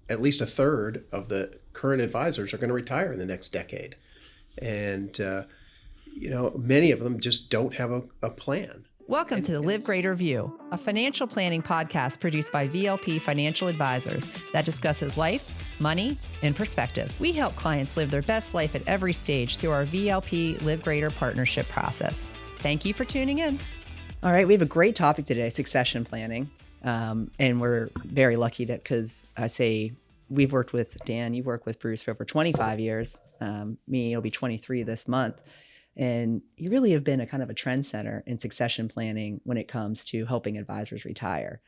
at least a third of the current advisors are going to retire in the next decade. And, many of them just don't have a plan. Welcome to the Live Greater View, a financial planning podcast produced by VLP Financial Advisors that discusses life, money, and perspective. We help clients live their best life at every stage through our VLP Live Greater partnership process. Thank you for tuning in. All right, we have a great topic today, succession planning. And we're very lucky because we've worked with Dan, you've worked with Bruce for over 25 years. Me, it'll be 23 this month. And you really have been a kind of a trendsetter in succession planning when it comes to helping advisors retire.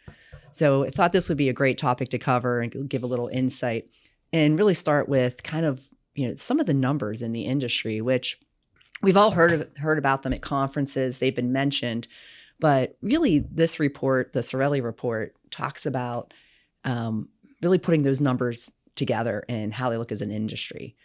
So I thought this would be a great topic to cover and give a little insight and really start with kind of, some of the numbers in the industry, which we've all heard about them at conferences. They've been mentioned, but really this report, the Sorelli report, talks about really putting those numbers together and how they look as an industry.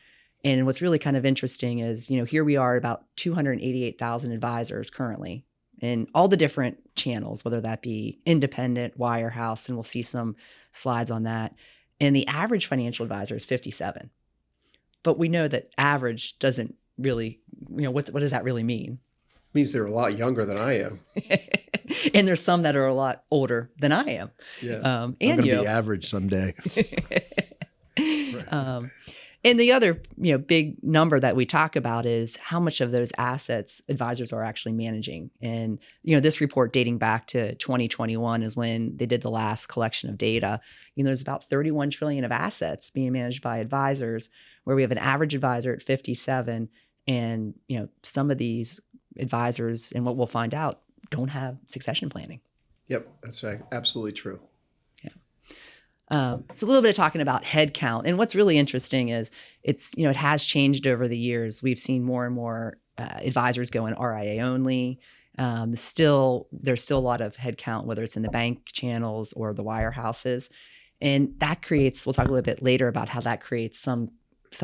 And what's really kind of interesting is, here we are about 288,000 advisors currently in all the different channels, whether that be independent, wirehouse, and we'll see some slides on that. And the average financial advisor is 57. But we know that average doesn't really, what does that really mean? It means they're a lot younger than I am. And there's some that are a lot older than I am. Yeah. I'm going to be average someday. Right. And the other, big number that we talk about is how much of those assets advisors are actually managing. And, this report dating back to 2021 is when they did the last collection of data. There's about 31 trillion of assets being managed by advisors, where we have an average advisor at 57. And, some of these advisors, and what we'll find out, don't have succession planning. Yep, that's right. Absolutely true. So a little bit of talking about head count. And what's really interesting is it has changed over the years. We've seen more and more advisors go in RIA only. There's still a lot of head count, whether it's in the bank channels or the wirehouses. And that creates, we'll talk a little bit later about how that creates some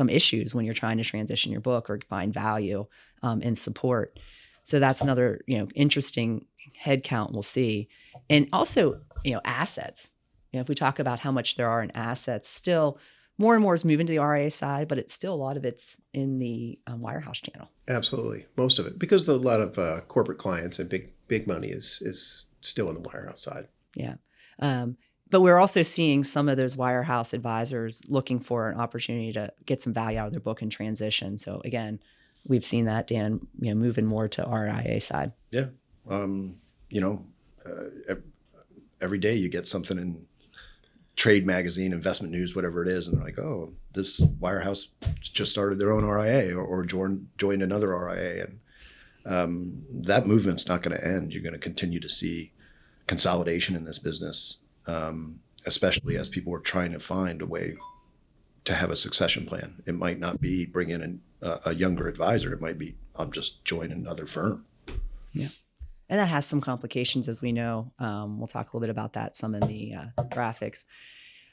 issues when you're trying to transition your book or find value and support. So that's another, interesting head count we'll see. And also, assets. If we talk about how much there are in assets, still more and more is moving to the RIA side, but it's still a lot of it's in the wirehouse channel. Absolutely. Most of it, because a lot of corporate clients and big money is still in the wirehouse side. Yeah. But we're also seeing some of those wirehouse advisors looking for an opportunity to get some value out of their book and transition. So again, we've seen that, Dan, moving more to RIA side. Yeah. Every day you get something in trade magazine, investment news, whatever it is, and they're like, oh, this wirehouse just started their own RIA or joined another RIA. And that movement's not going to end. You're going to continue to see consolidation in this business, especially as people are trying to find a way to have a succession plan. It might not be bring in a younger advisor. It might be, I'll just join another firm. Yeah. And that has some complications, as we know. We'll talk a little bit about that, some in the graphics.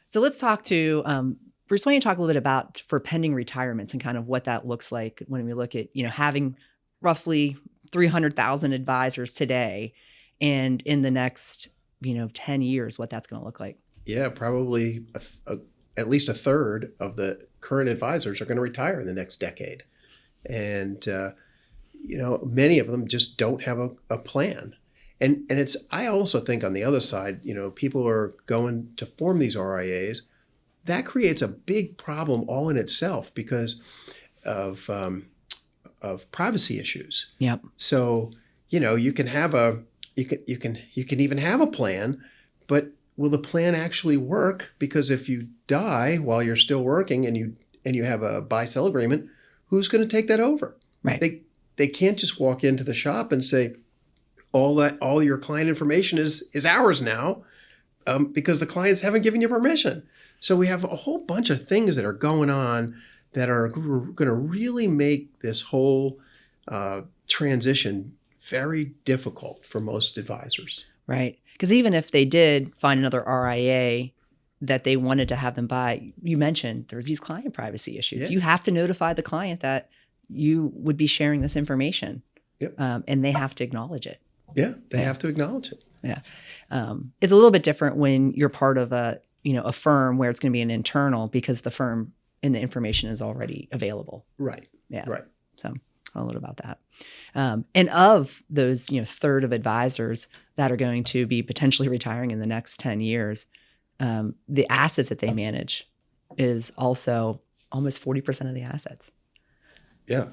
So let's talk to, Bruce, why don't you talk a little bit about for pending retirements and kind of what that looks like when we look at, having roughly 300,000 advisors today and in the next, 10 years, what that's going to look like. Yeah, probably at least a third of the current advisors are going to retire in the next decade. And, many of them just don't have a plan. And I also think on the other side, people are going to form these RIAs. That creates a big problem all in itself because of privacy issues. Yep. So, you can have you can even have a plan, but will the plan actually work? Because if you die while you're still working and you have a buy-sell agreement, who's going to take that over? Right. They can't just walk into the shop and say, all your client information is ours now, because the clients haven't given you permission. So we have a whole bunch of things that are going on that are going to really make this whole transition very difficult for most advisors. Right. Because even if they did find another RIA that they wanted to have them buy, you mentioned there's these client privacy issues. Yeah. You have to notify the client that you would be sharing this information. Yep. And they have to acknowledge it. Yeah, they have to acknowledge it. Yeah. It's a little bit different when you're part of a a firm where it's going to be an internal because the firm and the information is already available. Right. Yeah. Right. So a little about that. And of those, third of advisors that are going to be potentially retiring in the next 10 years, the assets that they manage is also almost 40% of the assets. Yeah.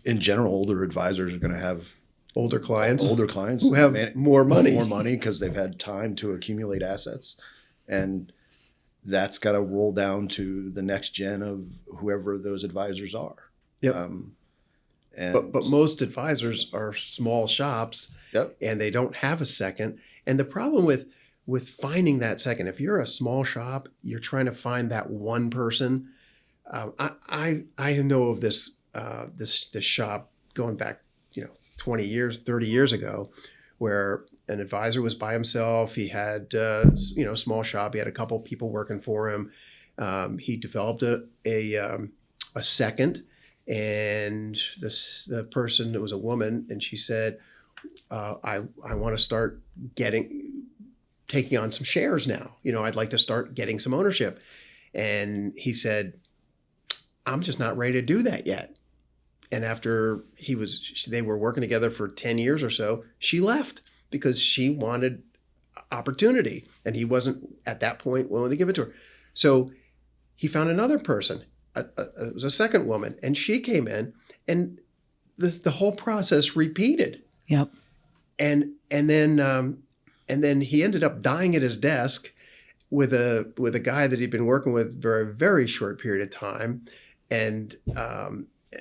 In general, older advisors are going to have Older clients who have more money. More money because they've had time to accumulate assets. And that's got to roll down to the next gen of whoever those advisors are. Yep. And But most advisors are small shops, Yep. and they don't have a second. And the problem with finding that second, if you're a small shop, you're trying to find that one person. I know of this shop going back 20 years, 30 years ago, where an advisor was by himself. He had small shop. He had a couple people working for him. He developed a second. And the person, it was a woman, and she said, I want to start taking on some shares now. I'd like to start getting some ownership. And he said, I'm just not ready to do that yet. And after they were working together for 10 years or so, she left because she wanted opportunity. And he wasn't at that point willing to give it to her. So he found another person. It was a second woman, and she came in, and the whole process repeated. Yep. And then he ended up dying at his desk with a guy that he'd been working with for a very short period of time, and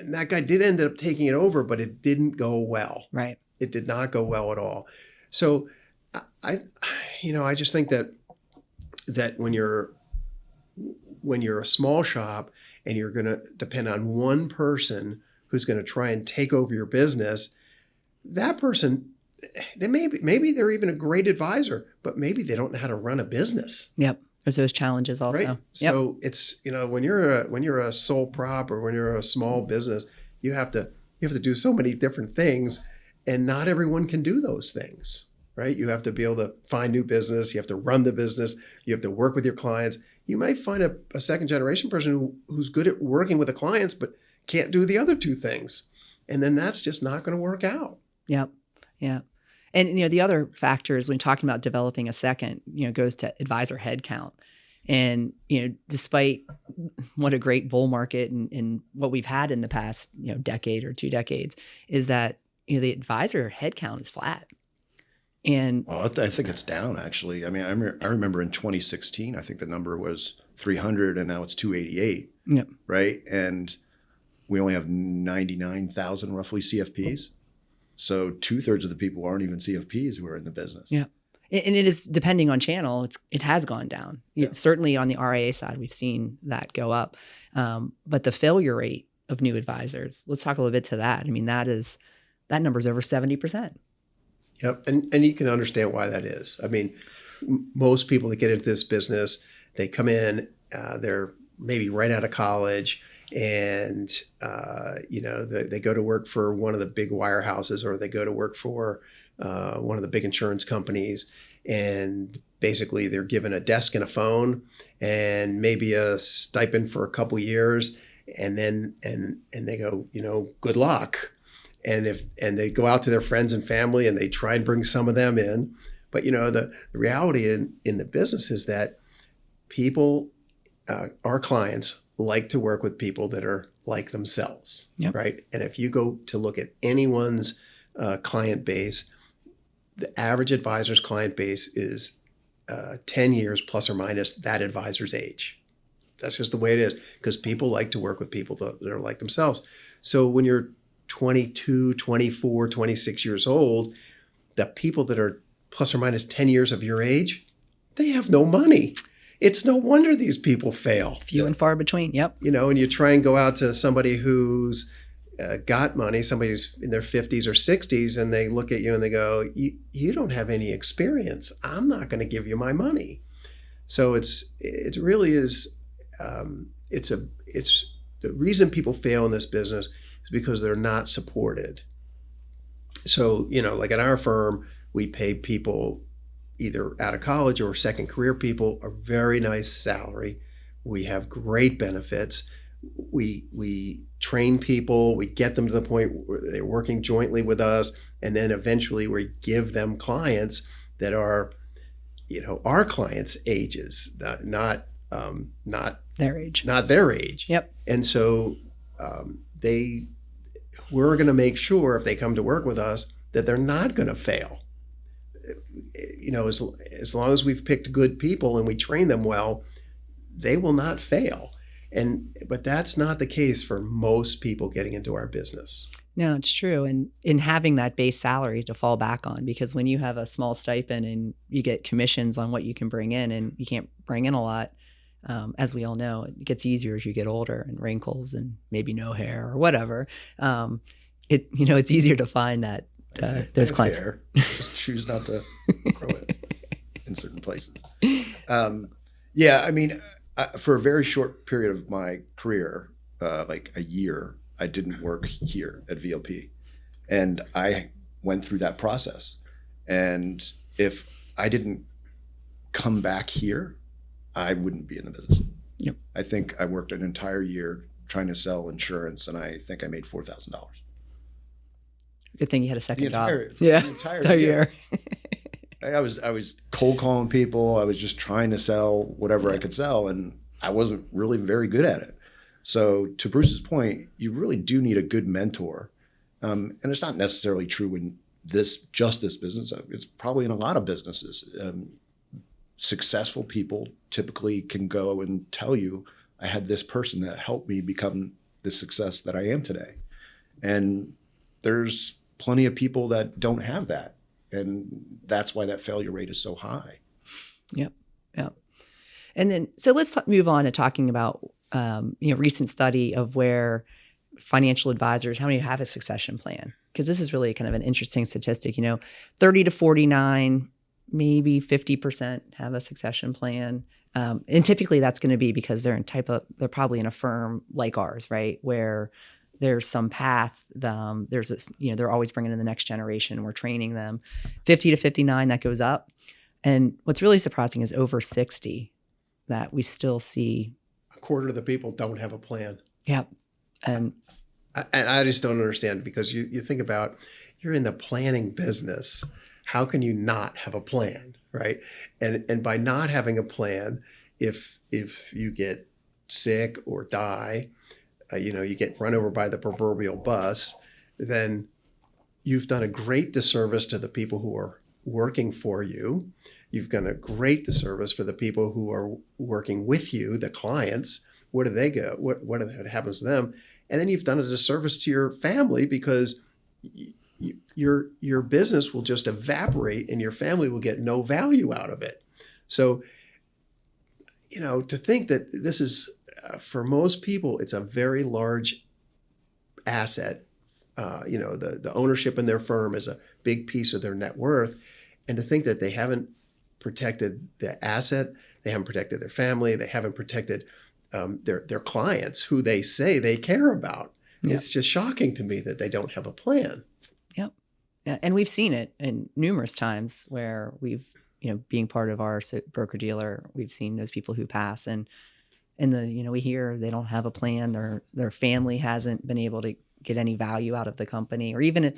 that guy did end up taking it over, but it didn't go well. Right. It did not go well at all. So I just think that when you're a small shop and you're going to depend on one person who's going to try and take over your business, that person, maybe they're even a great advisor, but maybe they don't know how to run a business. Yep. There's those challenges also. Right. Yep. So it's, when you're a sole prop or when you're a small business, you have to do so many different things, and not everyone can do those things. Right. You have to be able to find new business. You have to run the business. You have to work with your clients. You might find a second generation person who's good at working with the clients, but can't do the other two things. And then that's just not going to work out. Yep. Yeah. And, the other factors when talking about developing a second, goes to advisor headcount. And, despite what a great bull market and what we've had in the past, decade or 2 decades, is that, the advisor headcount is flat. And I think it's down, actually. I mean, I remember in 2016, I think the number was 300, and now it's 288. Yep. Right. And we only have 99,000 roughly CFPs. So 2/3 of the people aren't even CFPs who are in the business. Yeah. And it is depending on channel, it has gone down. Yeah. Certainly on the RIA side, we've seen that go up. But the failure rate of new advisors, let's talk a little bit to that. I mean, that number's over 70%. Yep. And you can understand why that is. I mean, most people that get into this business, they come in, they're maybe right out of college, and they go to work for one of the big wirehouses, or they go to work for one of the big insurance companies, and basically they're given a desk and a phone and maybe a stipend for a couple years, and then they go, good luck. And they go out to their friends and family and they try and bring some of them in. But the reality in the business is that people, our clients, like to work with people that are like themselves. Yep. Right? And if you go to look at anyone's client base, the average advisor's client base is 10 years plus or minus that advisor's age. That's just the way it is, because people like to work with people that are like themselves. So when you're 22, 24, 26 years old, the people that are plus or minus 10 years of your age, they have no money. It's no wonder these people fail. Few and far between. Yep. And you try and go out to somebody who's got money, somebody who's in their 50s or 60s, and they look at you and they go, you don't have any experience. I'm not going to give you my money. So it really is, it's the reason people fail in this business is because they're not supported. So, like at our firm, we pay people either out of college or second career people, a very nice salary. We have great benefits. We train people, we get them to the point where they're working jointly with us, and then eventually we give them clients that are, our clients' ages, not Their age. not their age. Yep. And so we're going to make sure if they come to work with us that they're not going to fail. As long as we've picked good people and we train them well, they will not fail. But that's not the case for most people getting into our business. No, it's true. And in having that base salary to fall back on, because when you have a small stipend and you get commissions on what you can bring in, and you can't bring in a lot, as we all know, it gets easier as you get older and wrinkles and maybe no hair or whatever. It's easier to find that there's clients. Hair. Just choose not to grow it in certain places. For a very short period of my career, like a year, I didn't work here at VLP. And I went through that process. And if I didn't come back here, I wouldn't be in the business. Yep. I think I worked an entire year trying to sell insurance, and I think I made $4,000. Good thing you had a second job. The entire year. I was cold calling people. I was just trying to sell whatever I could sell, and I wasn't really very good at it. So to Bruce's point, you really do need a good mentor. And it's not necessarily true in this business. It's probably in a lot of businesses. Successful people typically can go and tell you, I had this person that helped me become the success that I am today. And there's plenty of people that don't have that. And that's why that failure rate is so high. Yep. And then, so let's move on to talking about, recent study of where financial advisors, how many have a succession plan? Because this is really kind of an interesting statistic. 30 to 49, maybe 50% have a succession plan. And typically that's going to be because they're probably in a firm like ours, right? Where there's some path. There's this, they're always bringing in the next generation. We're training them. 50 to 59, that goes up. And what's really surprising is over 60 that we still see. A quarter of the people don't have a plan. Yep. And I just don't understand, because you think about, you're in the planning business. How can you not have a plan, right? And by not having a plan, if you get sick or die, you get run over by the proverbial bus, then you've done a great disservice to the people who are working for you. You've done a great disservice for the people who are working with you, the clients. Where do they go? What happens to them? And then you've done a disservice to your family, because your business will just evaporate and your family will get no value out of it. So, to think that this is, for most people, it's a very large asset. The ownership in their firm is a big piece of their net worth. And to think that they haven't protected the asset, they haven't protected their family, they haven't protected their clients who they say they care about. Yep. It's just shocking to me that they don't have a plan. Yep. Yeah. And we've seen it in numerous times where we've, being part of our broker dealer, we've seen those people who pass, and we hear they don't have a plan. Their family hasn't been able to get any value out of the company, or even if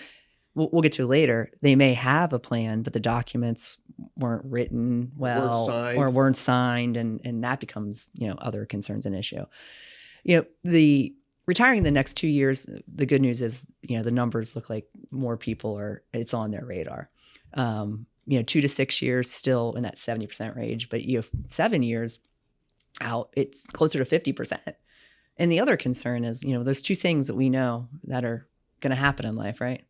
we'll get to later, they may have a plan, but the documents weren't written well or weren't signed. And that becomes, other concerns an issue. The retiring in the next 2 years, the good news is, the numbers look like more people it's on their radar. 2 to 6 years still in that 70% range, but 7 years out, it's closer to 50%. And the other concern is, there's two things that we know that are going to happen in life, right?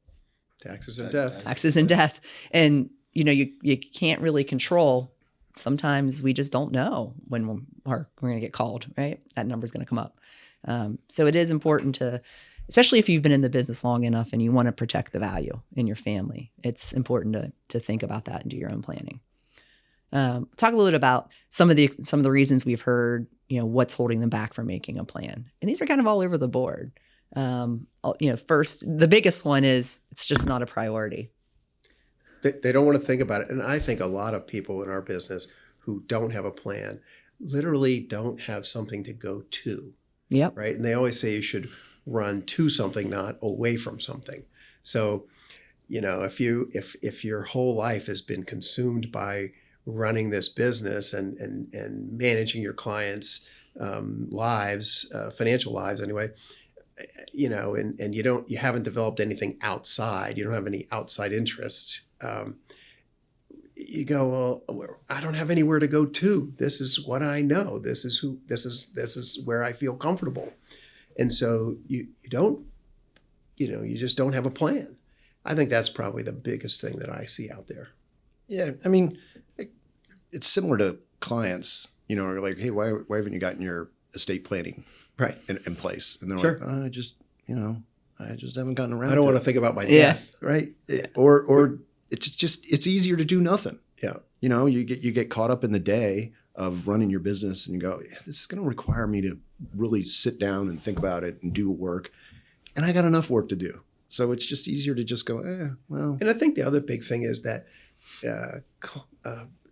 Taxes and death. Taxes and death. And, you can't really control. Sometimes we just don't know when we're going to get called, right? That number's going to come up. So it is important to, especially if you've been in the business long enough and you want to protect the value in your family, it's important to think about that and do your own planning. Talk a little bit about some of the reasons we've heard, what's holding them back from making a plan. And these are kind of all over the board. First, the biggest one is it's just not a priority. They don't want to think about it. And I think a lot of people in our business who don't have a plan literally don't have something to go to, Yep. right? And they always say you should run to something, not away from something. So, if your whole life has been consumed by running this business and managing your clients' lives, financial lives anyway, and you haven't developed anything outside, you don't have any outside interests, you go, well, I don't have anywhere to go to. This is what I know. This is where I feel comfortable. And so you just don't have a plan. I think that's probably the biggest thing that I see out there. Yeah, I mean, it's similar to clients. Are like, hey, why haven't you gotten your estate planning Right. in place? And they're Sure. like, I just haven't gotten around. I don't want to think about my death. Right. Or it's easier to do nothing. Yeah. You get caught up in the day of running your business, and you go, this is going to require me to really sit down and think about it and do work, and I got enough work to do. So it's just easier to just go, well. And I think the other big thing is that,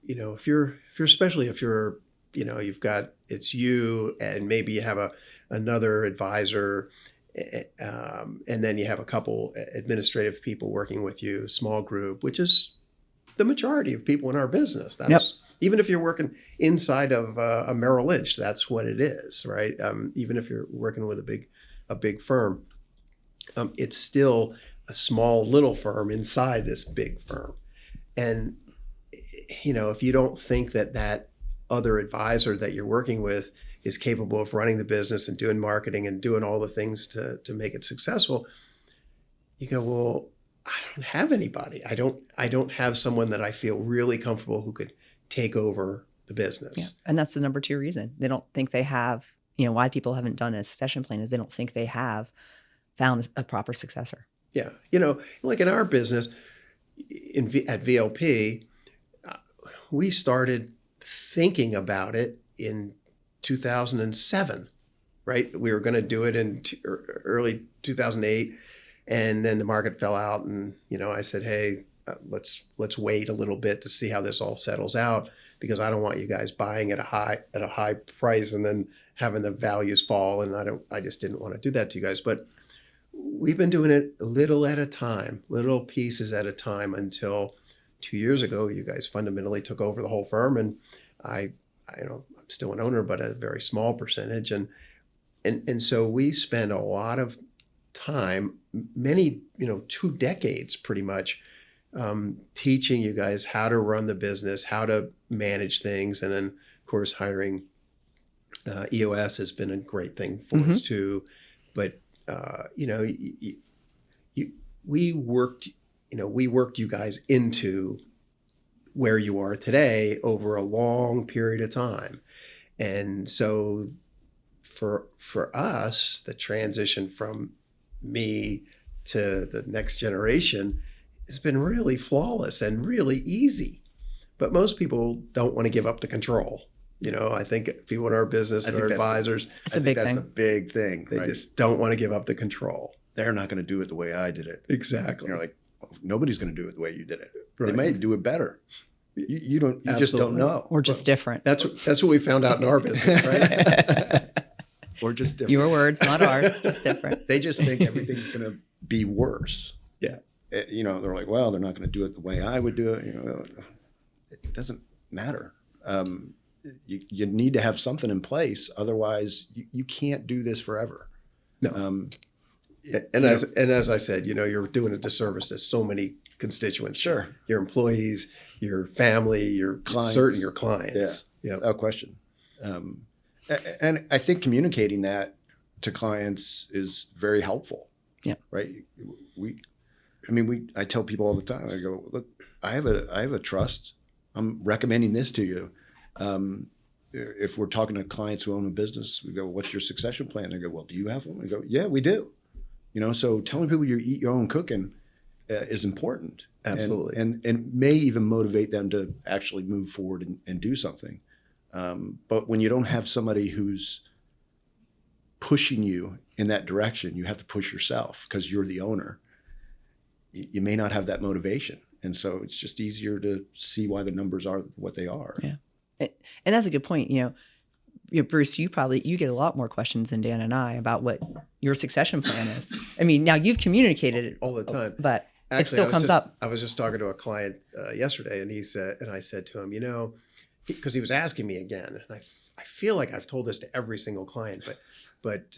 if you're especially if you're, you've got, it's you and maybe you have another advisor, and then you have a couple administrative people working with you, small group, which is the majority of people in our business. That's even if you're working inside of a Merrill Lynch, that's what it is, right? Even if you're working with a big firm, it's still a small little firm inside this big firm. And if you don't think that other advisor that you're working with is capable of running the business and doing marketing and doing all the things to make it successful, you go, well, I don't have anybody. I don't have someone that I feel really comfortable who could take over the business. Yeah. And that's the number 2 reason. They don't think they have, why people haven't done a succession plan is they don't think they have found a proper successor. Yeah. Like in our business at VLP, we started thinking about it in 2007, right? We were going to do it in early 2008, and then the market fell out, and I said, hey, let's wait a little bit to see how this all settles out, because I don't want you guys buying at a high price and then having the values fall, and I just didn't want to do that to you guys. But we've been doing it little at a time, little pieces at a time, until 2 years ago, you guys fundamentally took over the whole firm, and I'm still an owner, but a very small percentage, and so we spend a lot of time, many 2 decades pretty much, teaching you guys how to run the business, how to manage things, and then of course hiring EOS has been a great thing for us too. But we worked you guys into where you are today over a long period of time. And so for us, the transition from me to the next generation has been really flawless and really easy. But most people don't want to give up the control. I think people in our business, our advisors, It's a big thing. That's the big thing. They just don't want to give up the control. They're not going to do it the way I did it. Exactly. You're like, nobody's going to do it the way you did it. Right. They might do it better. You just don't know. Or just different. That's what we found out in our business, right? Or just different. Your words, not ours. It's different. They just think everything's going to be worse. Yeah. They're like, well, they're not going to do it the way I would do it. It doesn't matter. You need to have something in place. Otherwise, you can't do this forever. No. As I said, you're doing a disservice to so many constituents. Sure. Your employees, your family, your clients. Certainly your clients. Yeah. Without question. And I think communicating that to clients is very helpful. Yeah. Right. I tell people all the time, I go, look, I have a trust. I'm recommending this to you. If we're talking to clients who own a business, we go, what's your succession plan? They go, well, do you have one? I go, yeah, we do. So telling people you eat your own cooking is important. Absolutely. And may even motivate them to actually move forward and do something. But when you don't have somebody who's pushing you in that direction, you have to push yourself because you're the owner. You may not have that motivation. And so it's just easier to see why the numbers are what they are. Yeah. And that's a good point. Bruce, you get a lot more questions than Dan and I about what your succession plan is. I mean, now you've communicated it all the time, but actually, it still comes up. I was just talking to a client yesterday, and I said to him, because he was asking me again, and I feel like I've told this to every single client, but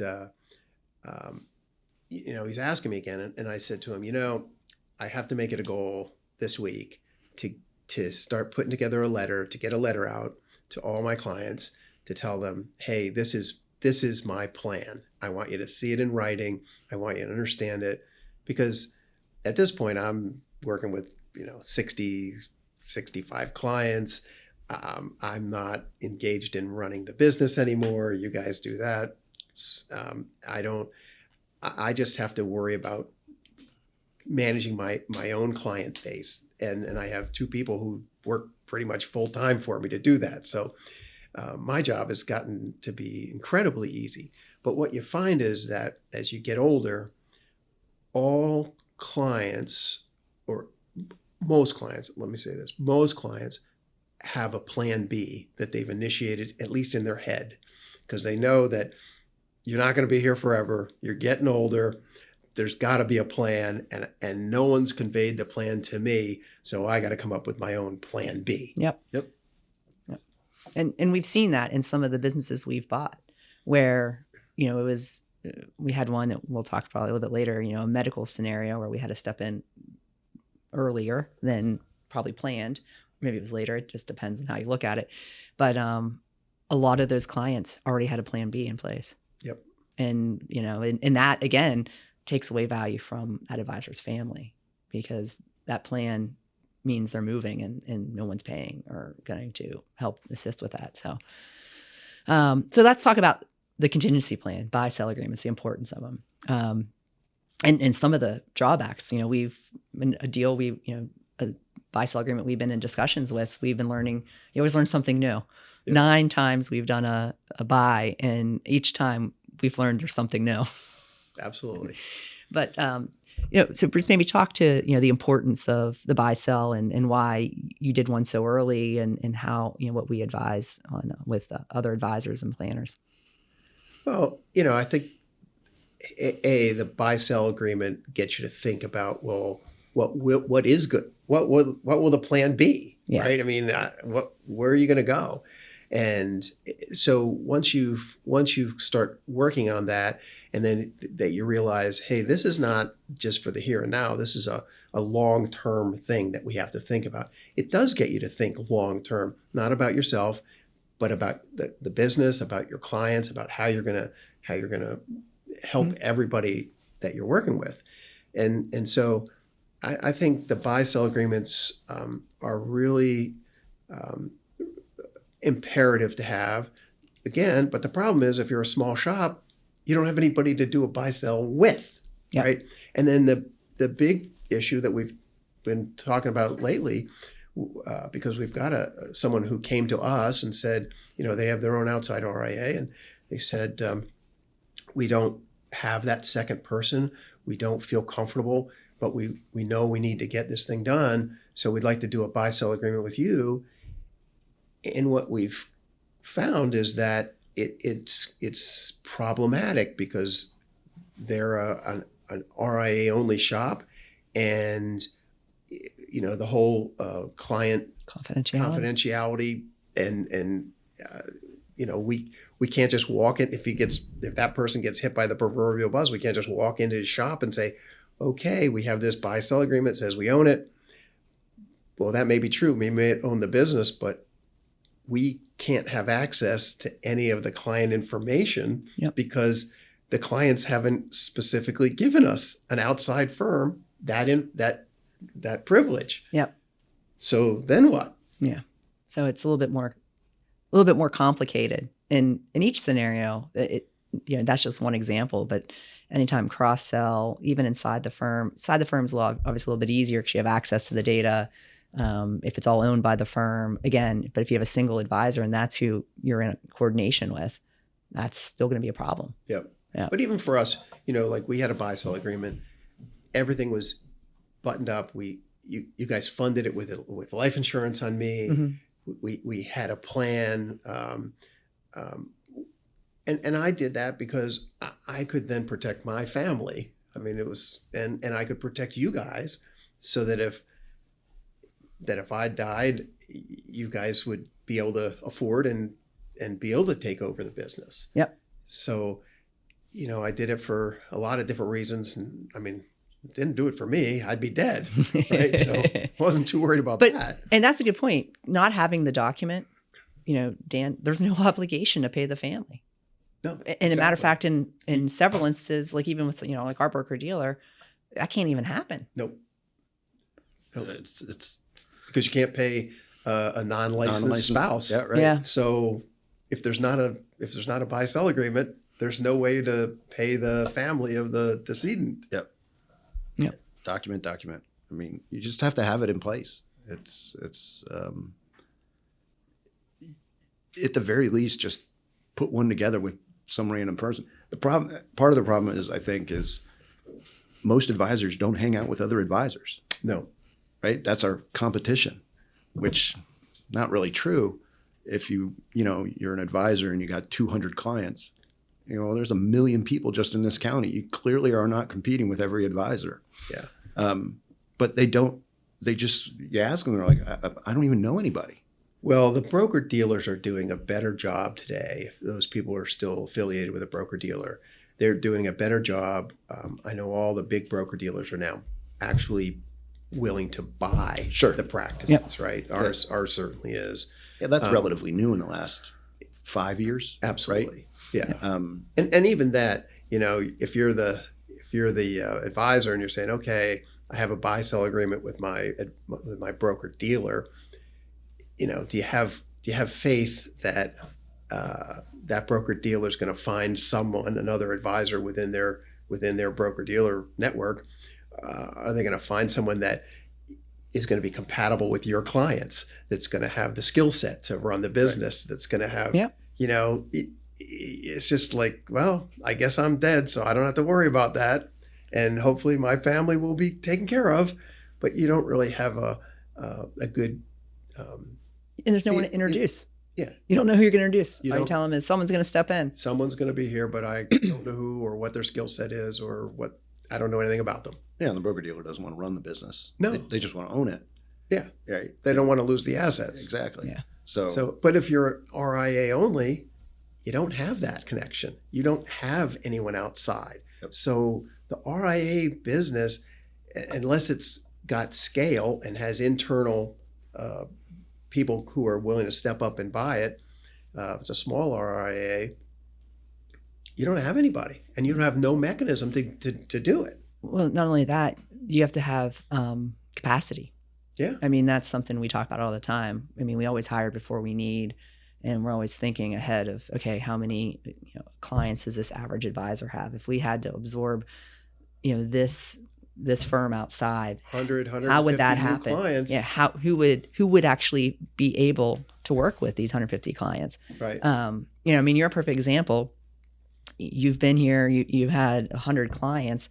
he's asking me again, and I said to him, I have to make it a goal this week to start putting together to get a letter out to all my clients to tell them, hey, this is my plan. I want you to see it in writing. I want you to understand it, because at this point I'm working with 60, 65 clients. I'm not engaged in running the business anymore. You guys do that. I just have to worry about managing my own client base. And I have 2 people who work pretty much full time for me to do that. So my job has gotten to be incredibly easy. But what you find is that as you get older, all clients, or most clients, let me say this, most clients have a plan B that they've initiated, at least in their head, because they know that you're not going to be here forever. You're getting older. There's got to be a plan, and no one's conveyed the plan to me, so I got to come up with my own plan B. Yep. And we've seen that in some of the businesses we've bought, where it was we had one that we'll talk probably a little bit later. A medical scenario where we had to step in earlier than probably planned. Maybe it was later. It just depends on how you look at it. But a lot of those clients already had a plan B in place. Yep. And and that again takes away value from that advisor's family, because that plan means they're moving and no one's paying or going to help assist with that. So let's talk about the contingency plan, buy-sell agreements, the importance of them, and some of the drawbacks. We've been a deal, a buy-sell agreement we've been in discussions with, we've been learning, you always learn something new. Yeah. 9 times we've done a buy, and each time we've learned there's something new. Absolutely. But so Bruce, maybe talk to the importance of the buy sell and why you did one so early, and how what we advise on with other advisors and planners. Well, I think the buy sell agreement gets you to think about, well, what is good? What will the plan be? Yeah. Right? I mean, where are you going to go? And so once you start working on that, and then that you realize, hey, this is not just for the here and now. This is a long-term thing that we have to think about. It does get you to think long-term, not about yourself, but about the business, about your clients, about how you're gonna help everybody that you're working with. And so I think the buy-sell agreements are really imperative to have, again. But the problem is, if you're a small shop, you don't have anybody to do a buy-sell with, yep. Right? And then the big issue that we've been talking about lately, because we've got someone who came to us and said, they have their own outside RIA, and they said, we don't have that second person. We don't feel comfortable, but we know we need to get this thing done. So we'd like to do a buy-sell agreement with you. And what we've found is that it's problematic, because they're an RIA only shop, and the whole client confidentiality and we can't just walk in. If that person gets hit by the proverbial bus, we can't just walk into his shop and say, okay, we have this buy-sell agreement, says we own it. Well, that may be true. We may own the business, but we can't have access to any of the client information, yep. because the clients haven't specifically given us, an outside firm, that privilege. Yep. So then what? Yeah. So it's a little bit more complicated in each scenario. That's just one example, but anytime cross sell, even inside the firm's law, obviously a little bit easier because you have access to the data. If it's all owned by the firm, again, but if you have a single advisor and that's who you're in coordination with, that's still going to be a problem. Yep. Yeah. But even for us, like we had a buy-sell agreement, everything was buttoned up. We you guys funded it with life insurance on me. Mm-hmm. We had a plan. And I did that because I could then protect my family. I mean, it was, and I could protect you guys so that if I died, you guys would be able to afford and be able to take over the business. Yep. So, I did it for a lot of different reasons. And I mean, didn't do it for me. I'd be dead. Right. So wasn't too worried about that. And that's a good point. Not having the document, Dan, there's no obligation to pay the family. No, and a matter of fact, in several instances, like even with, like our broker dealer, that can't even happen. Nope. It's because you can't pay a non-licensed spouse. Yeah, right. Yeah. So if there's not a buy-sell agreement, there's no way to pay the family of the decedent. Yep. Yep. Document. I mean, you just have to have it in place. It's at the very least, just put one together with some random person. Part of the problem is, I think, is most advisors don't hang out with other advisors. No. Right? That's our competition, which not really true. If you're an advisor and you got 200 clients, there's 1 million people just in this county. You clearly are not competing with every advisor. Yeah. But you ask them, they're like, I don't even know anybody. Well, the broker dealers are doing a better job today. If those people are still affiliated with a broker dealer, they're doing a better job. I know all the big broker dealers are now actually willing to buy the practices, Yep. right? Ours certainly is. Yeah, that's relatively new in the last 5 years. Absolutely. Right? Yeah. And even that, if you're the advisor and you're saying, okay, I have a buy-sell agreement with my broker dealer, do you have faith that that broker dealer is going to find another advisor within their broker dealer network? Are they going to find someone that is going to be compatible with your clients, that's going to have the skill set to run the business, that's going to have, it's just like, well, I guess I'm dead, so I don't have to worry about that. And hopefully my family will be taken care of, but you don't really have a good, and there's no one to introduce. Yeah. You don't know who you're going to introduce. You All you don't. tell them is someone's going to step in. Someone's going to be here, but I don't know who or what their skill set is or what. I don't know anything about them. Yeah, and the broker dealer doesn't want to run the business. No. They just want to own it. Yeah. Right. They don't want to lose the assets. Exactly. Yeah. So, but if you're RIA only, you don't have that connection. You don't have anyone outside. Yep. So the RIA business, unless it's got scale and has internal people who are willing to step up and buy it, if it's a small RIA, you don't have anybody, and you have no mechanism to do it. Well, not only that, you have to have capacity. Yeah. I mean, that's something we talk about all the time. I mean, we always hire before we need, and we're always thinking ahead of, okay, how many clients does this average advisor have? If we had to absorb, this firm outside, 150 how would that new happen? clients. Yeah. Who would actually be able to work with these 150 clients? Right. I mean, you're a perfect example. You've been here, you had 100 clients,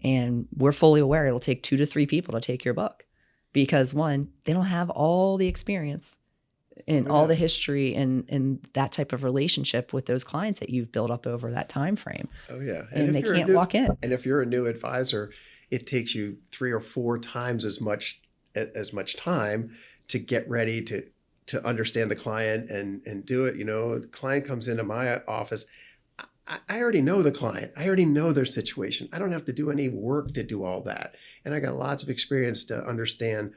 and we're fully aware it'll take 2 to 3 people to take your book because, one, they don't have all the experience and all the history and that type of relationship with those clients that you've built up over that time frame. Oh yeah. And they can't walk in. And if you're a new advisor, it takes you 3 or 4 times as much time to get ready to understand the client and do it. A client comes into my office, I already know the client. I already know their situation. I don't have to do any work to do all that. And I got lots of experience to understand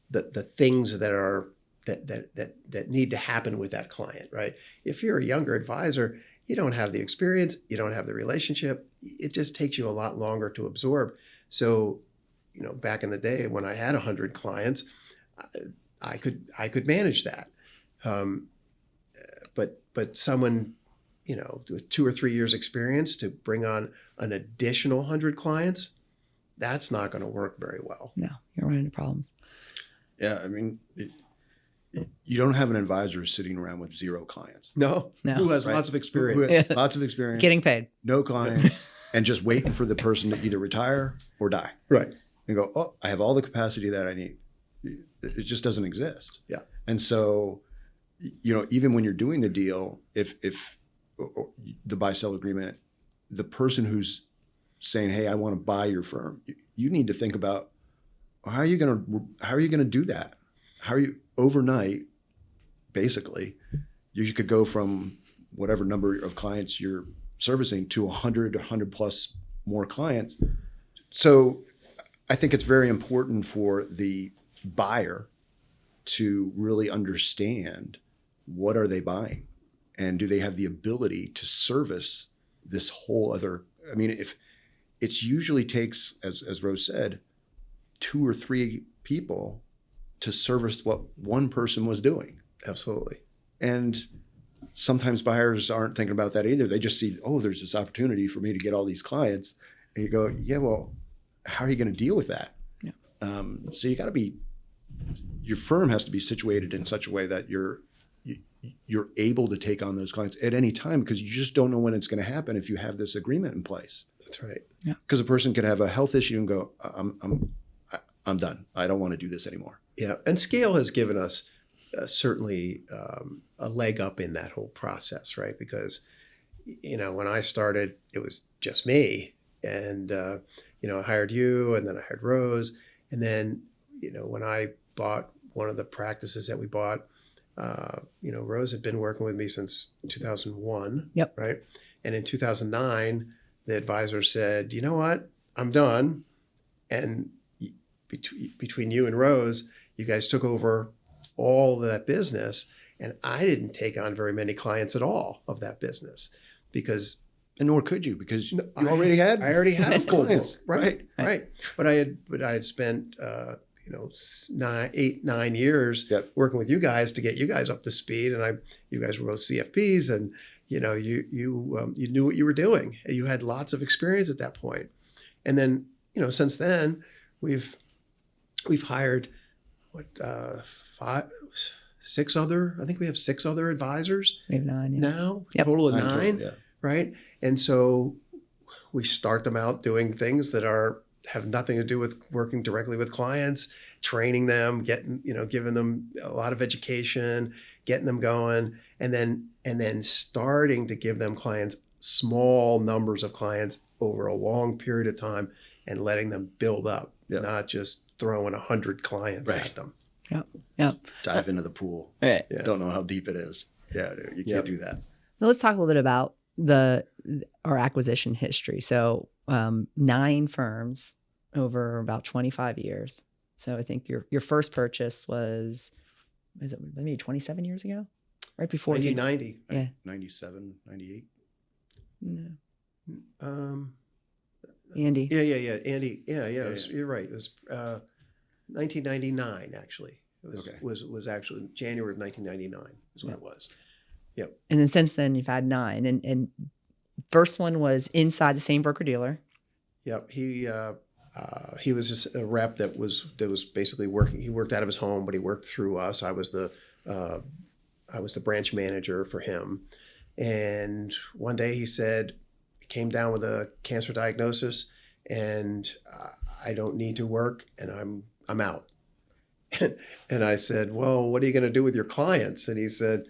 the things that need to happen with that client, right? If you're a younger advisor, you don't have the experience, you don't have the relationship. It just takes you a lot longer to absorb. So, back in the day when I had 100 clients, I could manage that. But someone, with 2 or 3 years experience to bring on an additional 100 clients, that's not going to work very well. No, you're running into problems. yeah, I mean, you don't have an advisor sitting around with 0 clients. No. Who has Right. lots of experience. Who has lots of experience, Getting paid. no clients, and just waiting for the person to either retire or die. Right. and go, oh, I have all the capacity that I need. It just doesn't exist. Yeah. And so, even when you're doing the deal, if the buy-sell agreement, the person who's saying, hey, I want to buy your firm, you need to think about, how are you going to do that? How are you overnight, basically, you could go from whatever number of clients you're servicing to 100 plus more clients. So I think it's very important for the buyer to really understand, what are they buying, and do they have the ability to service this whole other, if it usually takes, as Rose said, 2 or 3 people to service what one person was doing. Absolutely. And sometimes buyers aren't thinking about that either. They just see, oh, there's this opportunity for me to get all these clients. And you go, yeah, well, how are you going to deal with that? Yeah. So you got to be, your firm has to be situated in such a way that you're able to take on those clients at any time, because you just don't know when it's going to happen if you have this agreement in place. That's right. Yeah. Because a person could have a health issue and go, I'm done. I don't want to do this anymore. Yeah. And scale has given us certainly a leg up in that whole process, right? Because, when I started, it was just me. And, I hired you, and then I hired Rose. And then, when I bought one of the practices that we bought, Rose had been working with me since 2001. Yep. Right. And in 2009, the advisor said, you know what, I'm done. And between you and Rose, you guys took over all of that business. And I didn't take on very many clients at all of that business, because And nor could you, because I already had a full clients. book. Right. But I had spent 9 years Yep. working with you guys to get you guys up to speed, and you guys were both CFPs, and you knew what you were doing. You had lots of experience at that point. And then since then we've hired six other advisors Maybe 9. Yeah. now. Yep. Total of 9. Total, yeah. Right. And so we start them out doing things that have nothing to do with working directly with clients, training them, giving them a lot of education, getting them going, and then starting to give them clients, small numbers of clients over a long period of time, and letting them build up, not just throwing 100 clients at them. Yep. Dive into the pool. Right. Yeah. Don't know how deep it is. Yeah, you can't do that. Now let's talk a little bit about our acquisition history. So 9 firms over about 25 years. So I think your first purchase was it maybe 27 years ago? Right before 1990. Yeah. 97, 98. No. Andy. Yeah. Andy. Yeah. You're right. It was 1999 actually. It was actually January of 1999 is when it was. Yep. And then since then you've had 9, and first one was inside the same broker dealer. Yep. He was just a rep that was basically working. He worked out of his home, but he worked through us. I was the branch manager for him. And one day he came down with a cancer diagnosis, and I don't need to work, and I'm out. And I said, well, what are you going to do with your clients? And he said,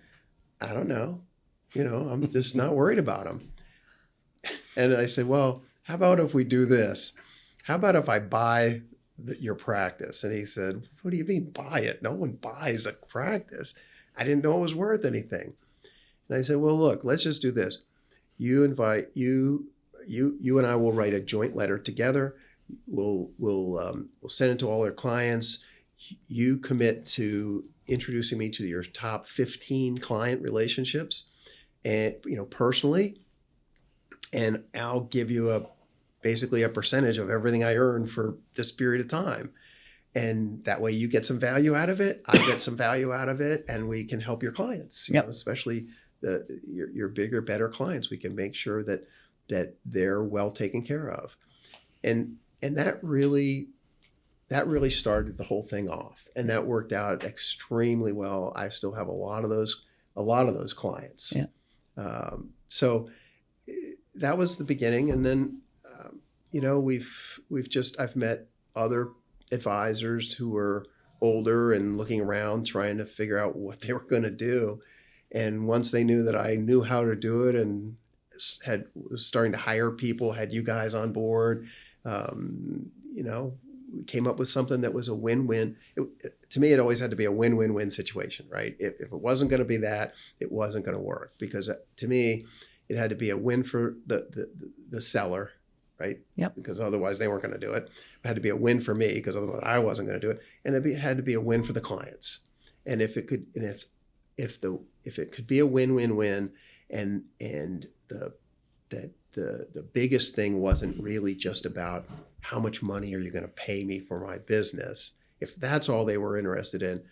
I don't know. I'm just not worried about them. And I said, well, how about if we do this? How about if I buy your practice? And he said, what do you mean buy it? No one buys a practice. I didn't know it was worth anything. And I said, well, look, let's just do this. You and I will write a joint letter together. We'll send it to all our clients. You commit to introducing me to your top 15 client relationships, and personally, and I'll give you basically a percentage of everything I earn for this period of time. And that way you get some value out of it, I get some value out of it, and we can help your clients, especially your bigger, better clients. We can make sure that they're well taken care of. And that really started the whole thing off. And that worked out extremely well. I still have a lot of those clients. Yeah. So that was the beginning. And then, I've met other advisors who were older and looking around trying to figure out what they were going to do. And once they knew that I knew how to do it and was starting to hire people, had you guys on board, we came up with something that was a win-win. To me, it always had to be a win-win-win situation, right? If it wasn't going to be that, it wasn't going to work, because to me, it had to be a win for the seller, right? Yep. Because otherwise they weren't going to do it. It had to be a win for me, because otherwise I wasn't going to do it. And it had to be a win for the clients. And if it could, and if it could be a win-win-win, and the biggest thing wasn't really just about how much money are you going to pay me for my business. If that's all they were interested in,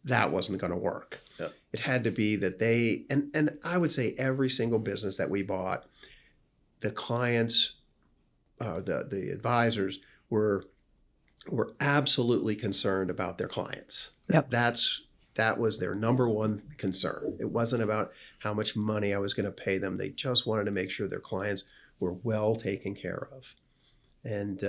that wasn't going to work. Yeah. It had to be that they, and I would say every single business that we bought, the clients, the advisors were absolutely concerned about their clients. Yep. That was their number one concern. It wasn't about how much money I was going to pay them. They just wanted to make sure their clients were well taken care of. And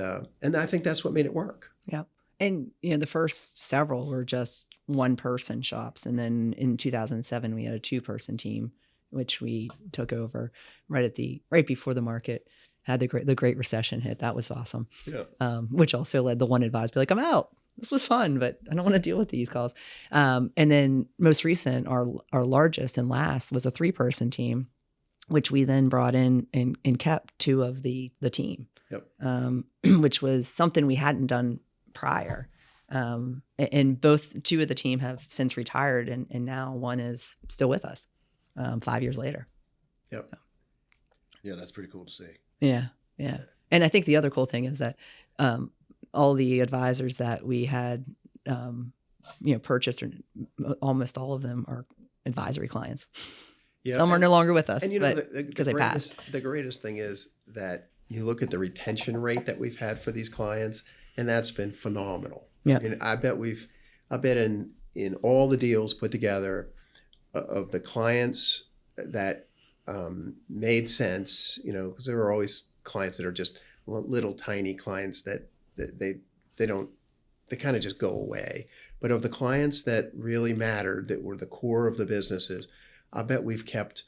I think that's what made it work. Yep. And, the first several were just one-person shops. And then in 2007, we had a two-person team, which we took over right before the market had the Great Recession hit. That was awesome. Yeah. Which also led the one advisor to be like, I'm out. This was fun, but I don't want to deal with these calls. And then most recent, our largest and last was a three-person team, which we then brought in and kept two of the team. Yep. Which was something we hadn't done prior. And two of the team have since retired, and now one is still with us 5 years later. Yep. So. Yeah, that's pretty cool to see. Yeah. And I think the other cool thing is that all the advisors that we had, purchased, or almost all of them are advisory clients. Yeah. Some are no longer with us, and because they passed. The greatest thing is that you look at the retention rate that we've had for these clients, and that's been phenomenal. Yeah. And I bet in all the deals put together of the clients that made sense, because there are always clients that are just little tiny clients that they kind of just go away. But of the clients that really mattered, that were the core of the businesses, I bet we've kept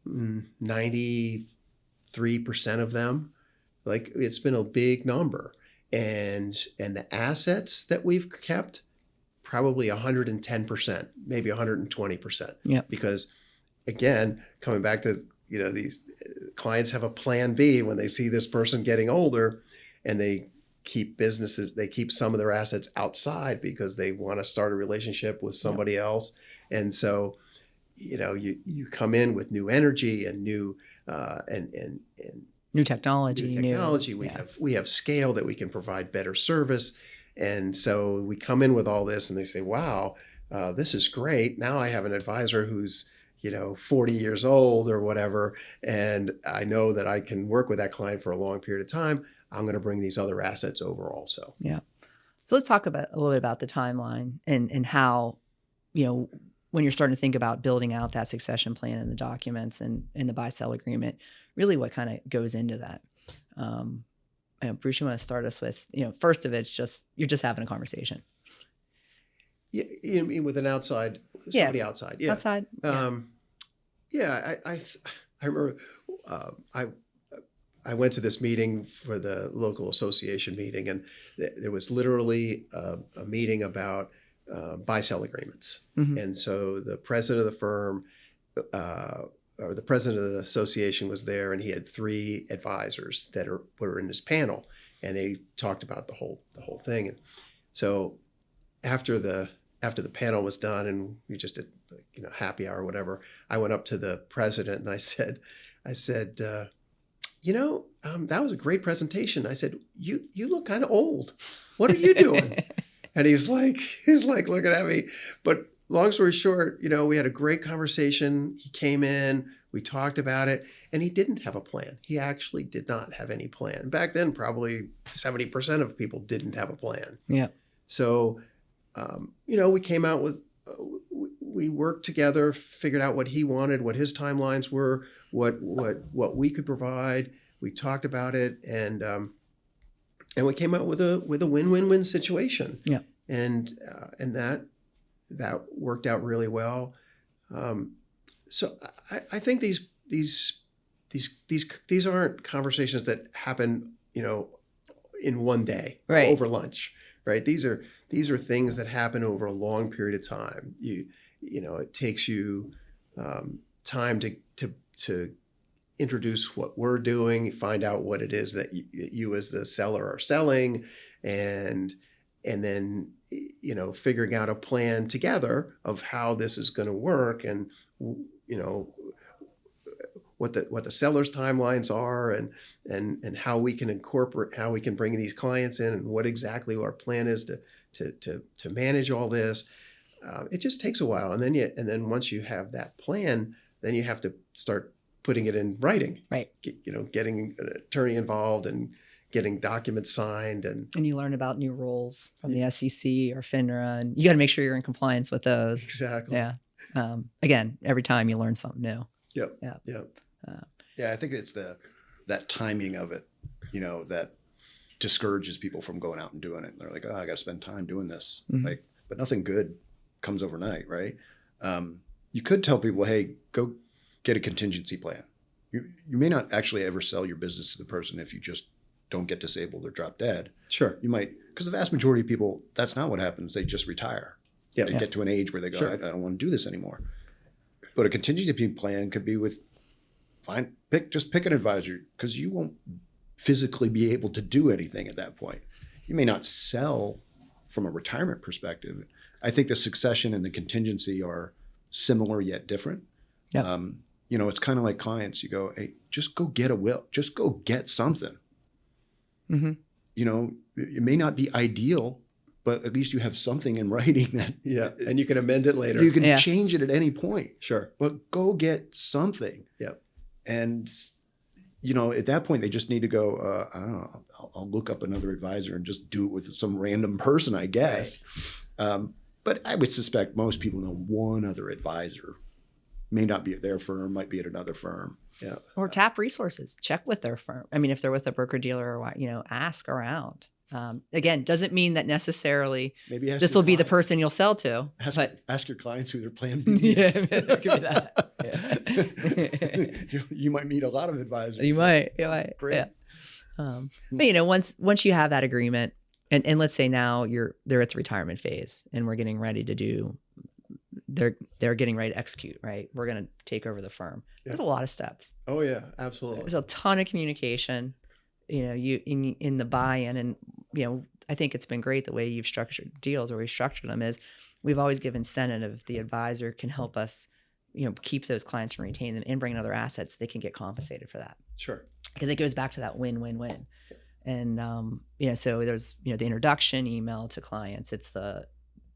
93% of them. Like, it's been a big number. And the assets that we've kept, probably 110%, maybe 120%. Yeah. Because again, coming back to, these clients have a plan B when they see this person getting older, and they keep some of their assets outside because they want to start a relationship with somebody else. And so, you come in with new energy and new and New technology. We have scale that we can provide better service. And so we come in with all this, and they say, wow, this is great. Now I have an advisor who's, 40 years old or whatever, and I know that I can work with that client for a long period of time. I'm going to bring these other assets over also. Yeah. So let's talk a little bit about the timeline and how, when you're starting to think about building out that succession plan and the documents and the buy-sell agreement, really what kind of goes into that. Bruce, you want to start us with, first of it's just, you're just having a conversation. Yeah, you mean with somebody outside? Yeah. Outside. I remember I went to this meeting for the local association meeting, and there was literally a meeting about buy-sell agreements. Mm-hmm. And so the president of the firm, or the president of the association, was there, and he had three advisors that were in his panel, and they talked about the whole thing. And so after the panel was done, and we just did happy hour or whatever, I went up to the president and I said, that was a great presentation. I said, you look kind of old. What are you doing? And he's like looking at me. But long story short, we had a great conversation. He came in, we talked about it, and he didn't have a plan. He actually did not have any plan. Back then, probably 70% of people didn't have a plan. Yeah. So, we came out with, we worked together, figured out what he wanted, what his timelines were, what we could provide. We talked about it, and and we came out with a win-win-win situation. Yeah. And that worked out really well. So I think these aren't conversations that happen, in one day, Right. over lunch, right? These are things that happen over a long period of time. It takes you time to introduce what we're doing, find out what it is that you as the seller are selling, and then figuring out a plan together of how this is going to work, and what the seller's timelines are, and how we can bring these clients in, and what exactly our plan is to manage all this. It just takes a while, and then once you have that plan, then you have to start putting it in writing. Right. Getting an attorney involved and getting documents signed, and you learn about new rules from the SEC or FINRA, and you got to make sure you're in compliance with those. exactly. Yeah. Again, every time you learn something new. Yep. Yeah. Yep. Yeah, I think it's that timing of it, that discourages people from going out and doing it. They're like, oh, I got to spend time doing this. Mhm. But nothing good comes overnight, right? You could tell people, hey, go get a contingency plan. You may not actually ever sell your business to the person if you just don't get disabled or drop dead. Sure. You might, because the vast majority of people, that's not what happens. They just retire. Yeah. They get to an age where they go, Sure. I don't want to do this anymore. But a contingency plan could be with, pick an advisor, because you won't physically be able to do anything at that point. You may not sell from a retirement perspective. I think the succession and the contingency are similar yet different. Yeah. It's kind of like clients. You go, hey, just go get a will. Just go get something. Mm-hmm. It may not be ideal, but at least you have something in writing that Yeah. And you can amend it later. you can Yeah. change it at any point. Sure. But go get something. Yep. And, at that point, they just need to go, I don't know, I'll look up another advisor and just do it with some random person, I guess. But I would suspect most people know one other advisor. May not be at their firm, might be at another firm. Yeah. Or tap resources. Check with their firm. I mean, if they're with a broker dealer or ask around. Again, doesn't mean that necessarily Maybe ask this your will be the client- person you'll sell to. But ask your clients who their plan B yeah, is. that could be that. You might meet a lot of advisors. You might. Great. Yeah. But once you have that agreement, and let's say now they're at the retirement phase, and we're getting ready to do. They're getting ready to execute. Right. We're going to take over the firm. Yeah. There's a lot of steps. Oh yeah, absolutely. There's a ton of communication. You in the buy-in, and I think it's been great the way you've structured deals, or we've structured them, is we've always given incentive if the advisor can help us, keep those clients and retain them and bring in other assets, they can get compensated for that, Sure. because it goes back to that win-win-win. And so there's the introduction email to clients.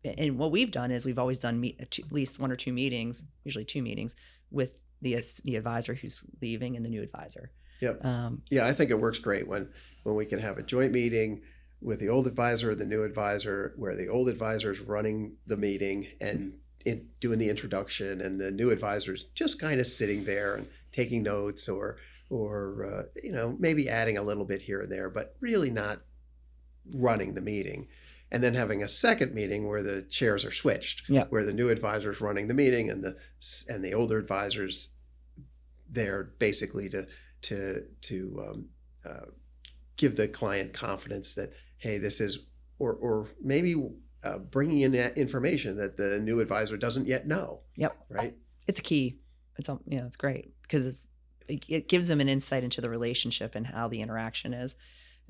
And what we've done is we've always done at least one or two meetings, usually 2 meetings, with the advisor who's leaving and the new advisor. Yep. Yeah, I think it works great when we can have a joint meeting with the old advisor or the new advisor, where the old advisor is running the meeting and doing the introduction, and the new advisor is just kind of sitting there and taking notes, or maybe adding a little bit here and there, but really not running the meeting. And then having a second meeting where the chairs are switched, Yeah. where the new advisor is running the meeting, and the older advisors there basically to give the client confidence that, hey, this is, or maybe bringing in that information that the new advisor doesn't yet know. Yep. Right. It's a key. It's great because it gives them an insight into the relationship and how the interaction is.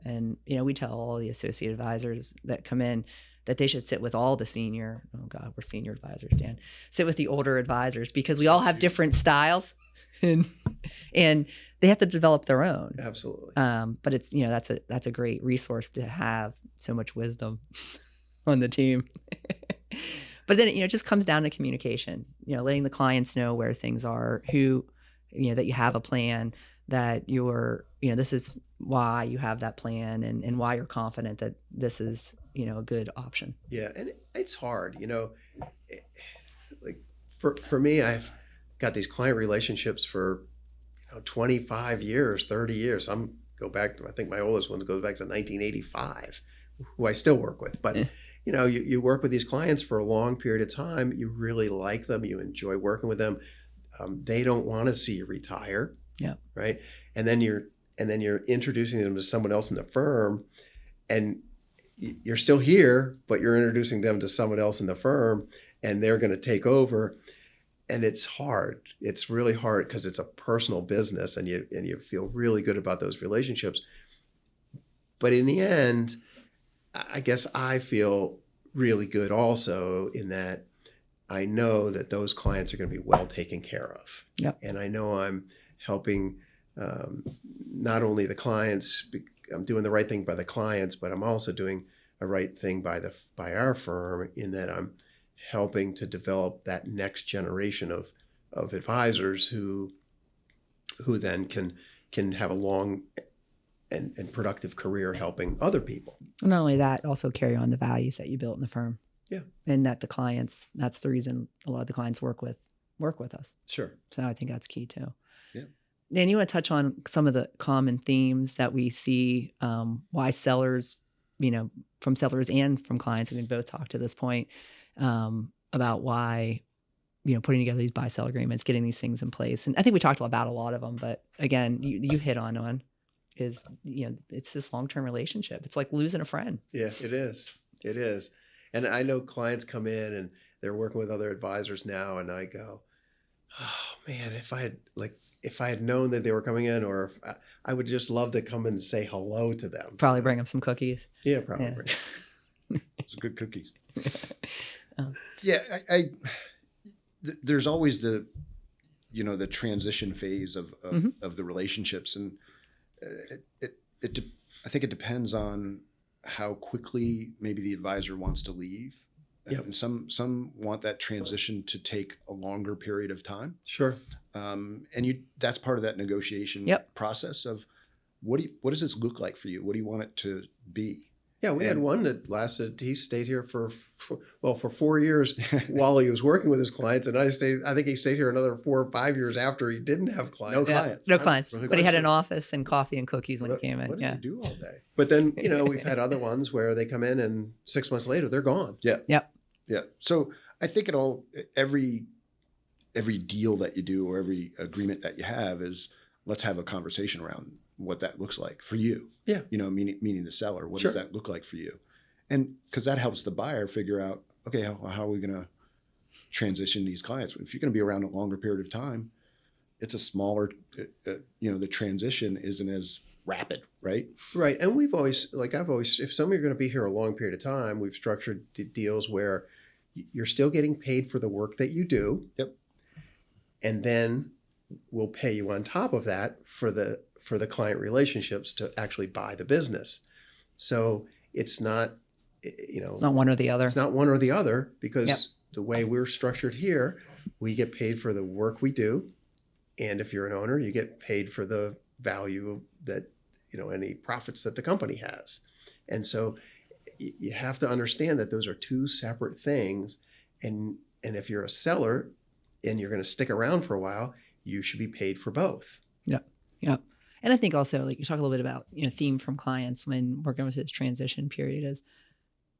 And, we tell all the associate advisors that come in that they should sit with all the we're senior advisors, Dan, sit with the older advisors, because we all have different styles and they have to develop their own. Absolutely. But it's, that's a great resource to have so much wisdom on the team. But then, it just comes down to communication, letting the clients know where things are, who, that you have a plan, that this is why you have that plan, and why you're confident that this is, a good option. Yeah. And it's hard, like for me, I've got these client relationships for 25 years, 30 years. I'm go back to, I think my oldest one goes back to 1985, who I still work with. But, you know, you work with these clients for a long period of time. You really like them. You enjoy working with them. They don't want to see you retire. Yeah. Right. And then you're introducing them to someone else in the firm, and you're still here, but you're introducing them to someone else in the firm, and they're going to take over. And it's hard. It's really hard because it's a personal business, and you feel really good about those relationships. But in the end, I guess I feel really good also in that I know that those clients are going to be well taken care of. Yep. And I know I'm helping not only the clients, I'm doing the right thing by the clients, but I'm also doing a right thing by our firm, in that I'm helping to develop that next generation of advisors who then can have a long and productive career helping other people. Not only that, also carry on the values that you built in the firm. Yeah. And that the clients, that's the reason a lot of the clients work with us. Sure. So I think that's key too. Yeah. Dan, you want to touch on some of the common themes that we see, why sellers, from sellers and from clients, we can both talk to this point, about why, putting together these buy-sell agreements, getting these things in place. And I think we talked about a lot of them, but again, you hit on is, it's this long-term relationship. It's like losing a friend. Yeah, it is. It is. And I know clients come in and they're working with other advisors now, and I go, oh man, if I had known that they were coming in, or I would just love to come and say hello to them. Probably bring them some cookies. Yeah, probably. Those are good cookies. Oh. Yeah, there's always the transition phase of the relationships, and I think it depends on how quickly maybe the advisor wants to leave. Yep. And some want that transition to take a longer period of time. Sure. And that's part of that negotiation process of what does this look like for you? What do you want it to be? Yeah, we had one that lasted. He stayed here for 4 years while he was working with his clients, and I think he stayed here another 4 or 5 years after he didn't have clients. No clients. No clients, Really but he had good. an office and coffee and cookies when he came in. What Yeah. did he do all day? But then we've had other ones where they come in and 6 months later they're gone. Yeah. Yep. Yeah. So I think every deal that you do or every agreement that you have is, let's have a conversation around what that looks like for you. Yeah. Meaning the seller. What Sure. does that look like for you? And because that helps the buyer figure out, okay, how are we going to transition these clients? If you're going to be around a longer period of time, it's a smaller, the transition isn't as rapid, right? Right. And if some of you are going to be here a long period of time, we've structured deals where you're still getting paid for the work that you do. Yep. And then we'll pay you on top of that for the client relationships to actually buy the business. So it's not, It's not one or the other. It's not one or the other, because Yep. the way we're structured here, we get paid for the work we do. And if you're an owner, you get paid for the value that, any profits that the company has. And so you have to understand that those are two separate things. And if you're a seller and you're going to stick around for a while, you should be paid for both. Yeah. And I think also, like you talk a little bit about, theme from clients when we're going through this transition period is,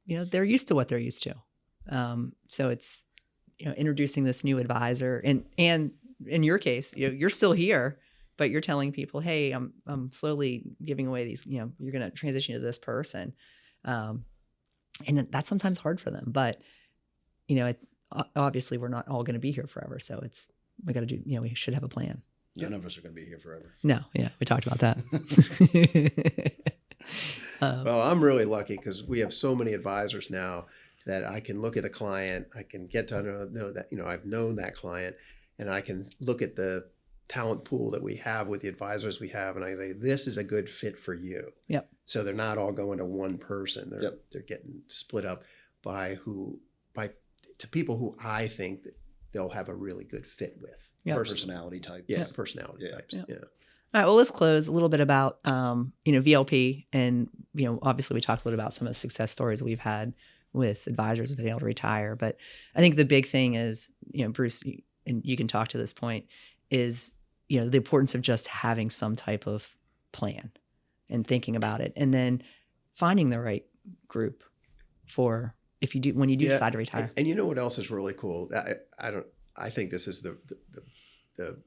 they're used to what they're used to. So it's, introducing this new advisor, and in your case, you're still here, but you're telling people, hey, I'm slowly giving away these, you're going to transition to this person. And that's sometimes hard for them, but, obviously we're not all going to be here forever. So we got to do, we should have a plan. None of us are going to be here forever. No. Yeah. We talked about that. Well, I'm really lucky because we have so many advisors now that I can look at a client, I can get to know that, I've known that client, and I can look at the talent pool that we have with the advisors we have, and I say, this is a good fit for you. Yep. So they're not all going to one person. They're getting split up to people who I think that they'll have a really good fit with. Yep. Personality type. Yeah, personality types. Yep. Yeah. All right, well, let's close a little bit about, VLP. And, obviously we talked a little about some of the success stories we've had with advisors who've been able to retire. But I think the big thing is, Bruce, and you can talk to this point, is, the importance of just having some type of plan. and thinking about it, and then finding the right group for when you do decide to retire. And you know what else is really cool? I think this is the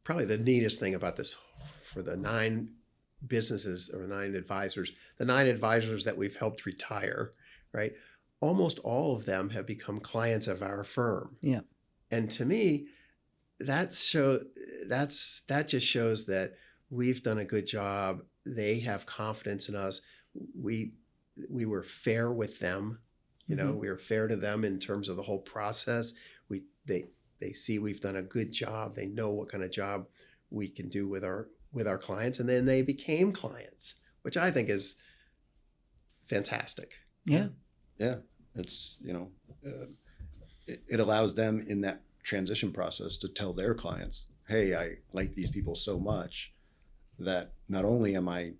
probably the neatest thing about this for the 9 businesses or 9 advisors, the 9 advisors that we've helped retire, right? Almost all of them have become clients of our firm. Yeah. And to me, that just shows that we've done a good job. They have confidence in us. We were fair with them. You know, we were fair to them in terms of the whole process. They see we've done a good job. They know what kind of job we can do with our clients, and then they became clients, which I think is fantastic. Yeah. Yeah. It's, it allows them in that transition process to tell their clients, hey, I like these people so much that not only am I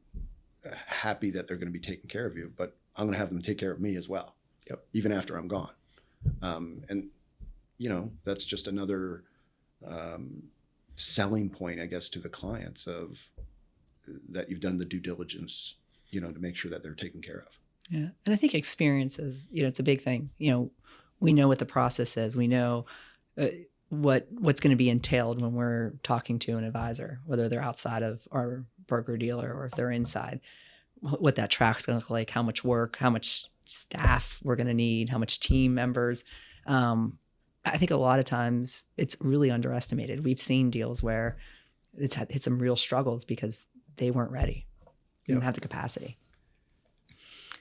happy that they're going to be taking care of you, but I'm going to have them take care of me as well. Yep. Even after I'm gone. And that's just another selling point, I guess, to the clients of that you've done the due diligence, to make sure that they're taken care of. Yeah. And I think experience is, it's a big thing. We know what the process is. We know what's going to be entailed when we're talking to an advisor, whether they're outside of our broker dealer or if they're inside, what that track's going to look like, how much work, how much staff we're going to need, how much team members. I think a lot of times it's really underestimated. We've seen deals where it's hit some real struggles because they weren't ready. They didn't have the capacity.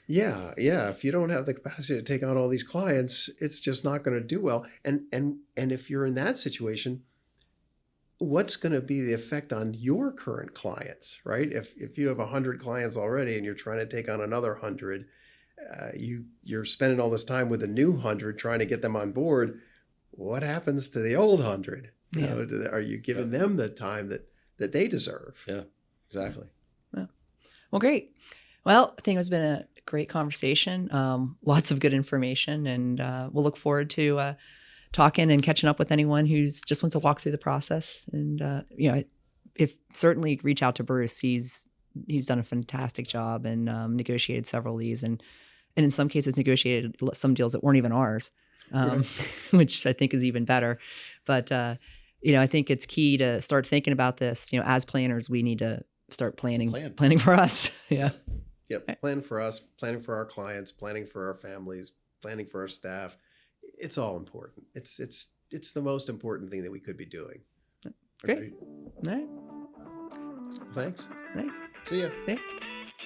Yeah. If you don't have the capacity to take on all these clients, it's just not going to do well. And if you're in that situation, what's going to be the effect on your current clients, right? If you have 100 clients already and you're trying to take on another 100, you're spending all this time with a new 100 trying to get them on board. What happens to the old 100? Are you giving them the time that they deserve? Yeah, exactly. Yeah. Well, great. Well, I think it's been a great conversation. Lots of good information, and we'll look forward to talking and catching up with anyone who's just wants to walk through the process. And if certainly reach out to Bruce. He's done a fantastic job and negotiated several of these, and in some cases negotiated some deals that weren't even ours, which I think is even better. But I think it's key to start thinking about this. As planners, we need to start planning for us. Yeah. Yep. Plan for us, planning for our clients, planning for our families, planning for our staff. It's all important. It's the most important thing that we could be doing. Great. All right. Thanks. See ya.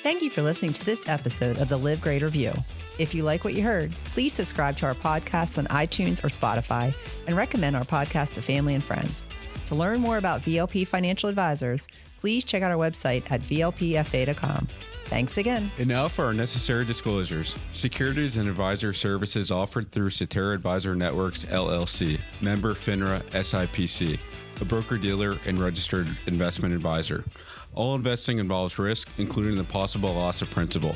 Thank you for listening to this episode of the Live Greater View. If you like what you heard, please subscribe to our podcast on iTunes or Spotify and recommend our podcast to family and friends. To learn more about VLP Financial Advisors, please check out our website at vlpfa.com. Thanks again. And now for our necessary disclosures. Securities and advisor services offered through Cetera Advisor Networks, LLC, member FINRA SIPC, a broker-dealer and registered investment advisor. All investing involves risk, including the possible loss of principal.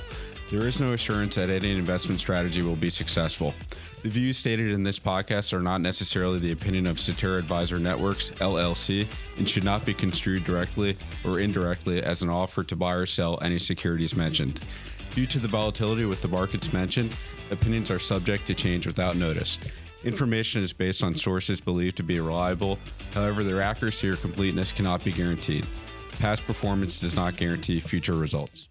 There is no assurance that any investment strategy will be successful. The views stated in this podcast are not necessarily the opinion of Cetera Advisor Networks, LLC, and should not be construed directly or indirectly as an offer to buy or sell any securities mentioned. Due to the volatility with the markets mentioned, opinions are subject to change without notice. Information is based on sources believed to be reliable. However, their accuracy or completeness cannot be guaranteed. Past performance does not guarantee future results.